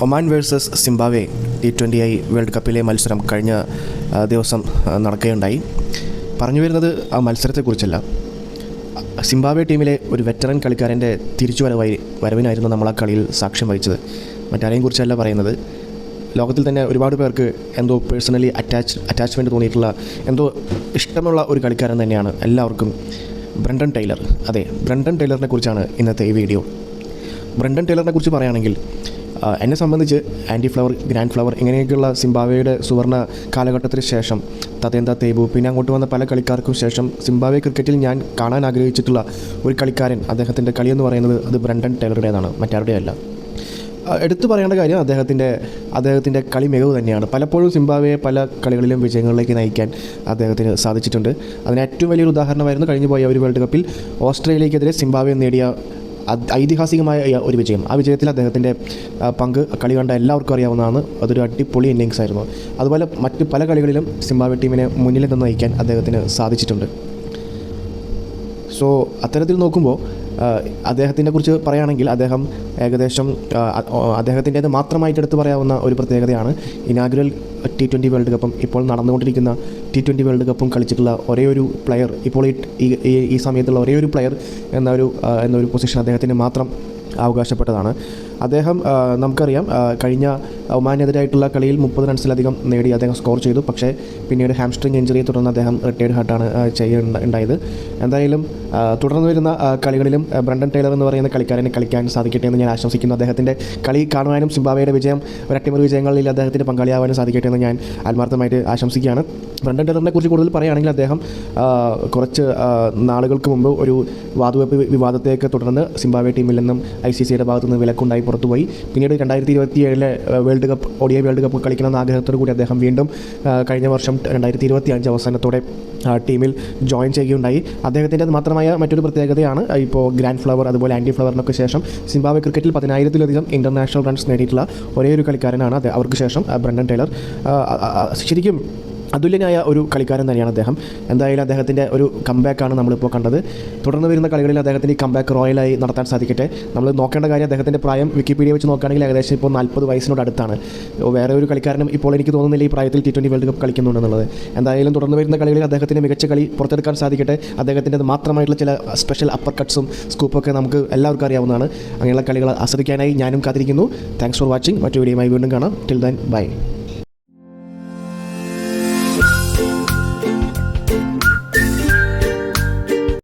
Oman versus Zimbabwe T20I world കപ്പിലെ മത്സരം കഴിഞ്ഞ ദിവസം നടക്കുകയുണ്ടായി. പറഞ്ഞു വരുന്നത് ആ മത്സരത്തെക്കുറിച്ചല്ല, സിംബാബ്വെ ടീമിലെ ഒരു വെറ്ററൻ കളിക്കാരൻ്റെ വരവിനായിരുന്നു നമ്മൾ ആ കളിയിൽ സാക്ഷ്യം വഹിച്ചത്. മറ്റാരെയും കുറിച്ചല്ല പറയുന്നത്. ലോകത്തിൽ തന്നെ ഒരുപാട് പേർക്ക് എന്തോ പേഴ്സണലി അറ്റാച്ച്മെൻറ്റ് തോന്നിയിട്ടുള്ള എന്തോ ഇഷ്ടമുള്ള ഒരു കളിക്കാരൻ തന്നെയാണ് എല്ലാവർക്കും ബ്രണ്ടൻ ടൈലർ. അതെ, ബ്രണ്ടൻ ടൈലറിനെ കുറിച്ചാണ് ഇന്നത്തെ ഈ വീഡിയോ. ബ്രണ്ടൻ ടൈലറിനെ കുറിച്ച് പറയുകയാണെങ്കിൽ എന്നെ സംബന്ധിച്ച് ആൻറ്റി ഫ്ലവർ, ഗ്രാൻഡ് ഫ്ലവർ ഇങ്ങനെയൊക്കെയുള്ള സിംബാബ്വെയുടെ സുവർണ്ണ കാലഘട്ടത്തിന് ശേഷം തതേന്ദ തേബു പിന്നെ അങ്ങോട്ട് വന്ന പല കളിക്കാർക്കും ശേഷം സിംബാബ്വെ ക്രിക്കറ്റിൽ ഞാൻ കാണാൻ ആഗ്രഹിച്ചിട്ടുള്ള ഒരു കളിക്കാരൻ, അദ്ദേഹത്തിൻ്റെ കളിയെന്ന് പറയുന്നത് അത് ബ്രണ്ടൻ ടൈലറുടേതാണ്, മറ്റാരുടെയല്ല. എടുത്തു പറയേണ്ട കാര്യം അദ്ദേഹത്തിൻ്റെ കളി മികവ് തന്നെയാണ്. പലപ്പോഴും സിംബാബ്വെയെ പല കളികളിലും വിജയങ്ങളിലേക്ക് നയിക്കാൻ അദ്ദേഹത്തിന് സാധിച്ചിട്ടുണ്ട്. അതിന് ഏറ്റവും വലിയൊരു ഉദാഹരണമായിരുന്നു കഴിഞ്ഞു പോയ ഒരു വേൾഡ് കപ്പിൽ ഓസ്ട്രേലിയക്കെതിരെ സിംബാബ്വെ നേടിയ ഐതിഹാസികമായ ഒരു വിജയം. ആ വിജയത്തിൽ അദ്ദേഹത്തിൻ്റെ പങ്ക് കളി കണ്ട എല്ലാവർക്കും അറിയാവുന്നതാണ്. അതൊരു അടിപൊളി ഇന്നിങ്സ് ആയിരുന്നു. അതുപോലെ മറ്റ് പല കളികളിലും സിംബാബ്വെ ടീമിനെ മുന്നിൽ നിന്ന് നയിക്കാൻ അദ്ദേഹത്തിന് സാധിച്ചിട്ടുണ്ട്. സോ അത്തരത്തിൽ നോക്കുമ്പോൾ അദ്ദേഹത്തിനെ കുറിച്ച് പറയുകയാണെങ്കിൽ അദ്ദേഹം ഏകദേശം അദ്ദേഹത്തിൻ്റേത് മാത്രമായിട്ട് എടുത്ത് പറയാവുന്ന ഒരു പ്രത്യേകതയാണ് ഇനാഗുറൽ T20 വേൾഡ് കപ്പും ഇപ്പോൾ നടന്നുകൊണ്ടിരിക്കുന്ന T20 വേൾഡ് കപ്പും കളിച്ചിട്ടുള്ള ഒരേ ഒരു പ്ലെയർ, ഇപ്പോൾ ഈ സമയത്തുള്ള ഒരേ ഒരു പ്ലെയർ എന്നൊരു പൊസിഷൻ അദ്ദേഹത്തിന് മാത്രം അവകാശപ്പെട്ടതാണ്. അദ്ദേഹം നമുക്കറിയാം, കഴിഞ്ഞ ഒമാനെതിരായിട്ടുള്ള കളിയിൽ 30 റൺസിലധികം നേടി അദ്ദേഹം സ്കോർ ചെയ്തു. പക്ഷേ പിന്നീട് ഹാംസ്ട്രിങ് ഇഞ്ചറിയെ തുടർന്ന് അദ്ദേഹം റിട്ടയർഡ് ഹാർട്ടാണ് ഉണ്ടായത്. എന്തായാലും തുടർന്ന് വരുന്ന കളികളിലും ബ്രണ്ടൻ ടൈലർ എന്ന് പറയുന്ന കളിക്കാരനെ കളിക്കാൻ സാധിക്കട്ടെ എന്ന് ഞാൻ ആശംസിക്കുന്നു. അദ്ദേഹത്തിൻ്റെ കളി കാണുവാനും സിംബാബ്വെയുടെ ഒരു അട്ടിമറി വിജയങ്ങളിൽ അദ്ദേഹത്തിന് പങ്കാളിയാവാനും സാധിക്കട്ടെ എന്ന് ഞാൻ ആത്മാർത്ഥമായിട്ട് ആശംസിക്കുകയാണ്. ബ്രണ്ടൻ ടൈലറിനെ കുറിച്ച് കൂടുതൽ പറയുകയാണെങ്കിൽ അദ്ദേഹം കുറച്ച് നാളുകൾക്ക് മുമ്പ് ഒരു വാതുവെപ്പ് വിവാദത്തെയൊക്കെ തുടർന്ന് സിംബാബ്വെ ടീമിൽ നിന്നും ICCയുടെ ഭാഗത്തു നിന്ന് വിലക്കുണ്ടായി പുറത്തുപോയി. പിന്നീട് 2027 വേൾഡ് കപ്പ് ODI വേൾഡ് കപ്പ് കളിക്കണമെന്ന ആഗ്രഹത്തോടു കൂടി അദ്ദേഹം വീണ്ടും കഴിഞ്ഞ വർഷം 2025 അവസാനത്തോടെ ടീമിൽ ജോയിൻ ചെയ്യുകയുണ്ടായി. അദ്ദേഹത്തിൻ്റെ മാത്രമായ മറ്റൊരു പ്രത്യേകതയാണ് ഇപ്പോൾ ഗ്രാൻഡ് ഫ്ലവർ അതുപോലെ ആൻറ്റി ഫ്ലവറിനൊക്കെ ശേഷം സിംബാബ്വെ ക്രിക്കറ്റിൽ 10,000-ലധികം ഇൻ്റർനാഷണൽ റൺസ് നേടിയിട്ടുള്ള ഒരേ ഒരു കളിക്കാരനാണ് അവർക്ക് ശേഷം ബ്രണ്ടൻ ടൈലർ. ശരിക്കും അതുല്യനായ ഒരു കളിക്കാരൻ തന്നെയാണ് അദ്ദേഹം. എന്തായാലും അദ്ദേഹത്തിൻ്റെ ഒരു കംബാക്കാണ് നമ്മളിപ്പോൾ കണ്ടത്. തുടർന്ന് വരുന്ന കളികളിൽ അദ്ദേഹത്തിന് ഈ കംബാക്ക് റോയലായി നടത്താൻ സാധിക്കട്ടെ. നമ്മൾ നോക്കേണ്ട കാര്യം, അദ്ദേഹത്തിൻ്റെ പ്രായം വിക്കിപീഡിയ വെച്ച് നോക്കുകയാണെങ്കിൽ ഏകദേശം ഇപ്പോൾ 40 വയസ്സിനോട് അടുത്താണ്. വേറെ ഒരു കളിക്കാരനും ഇപ്പോൾ എനിക്ക് തോന്നുന്നില്ല ഈ പ്രായത്തിൽ T20 വേൾഡ് കപ്പ് കളിക്കുന്നുണ്ടെന്നുള്ളത്. എന്തായാലും തുടർന്ന് വരുന്ന കളികളിൽ അദ്ദേഹത്തിന് മികച്ച കളി പുറത്തെടുക്കാൻ സാധിക്കട്ടെ. അദ്ദേഹത്തിൻ്റെ മാത്രമായിട്ടുള്ള ചില സ്പെഷ്യൽ അപ്പർ കട്ട്സും സ്കൂപ്പൊക്കെ നമുക്ക് എല്ലാവർക്കും അറിയാവുന്നതാണ്. അങ്ങനെയുള്ള കളികൾ ആസ്വദിക്കാനായി ഞാനും കാത്തിരിക്കുന്നു. Thanks for watching. മറ്റു വീഡിയോയുമായി വീണ്ടും കാണാം. Till then bye.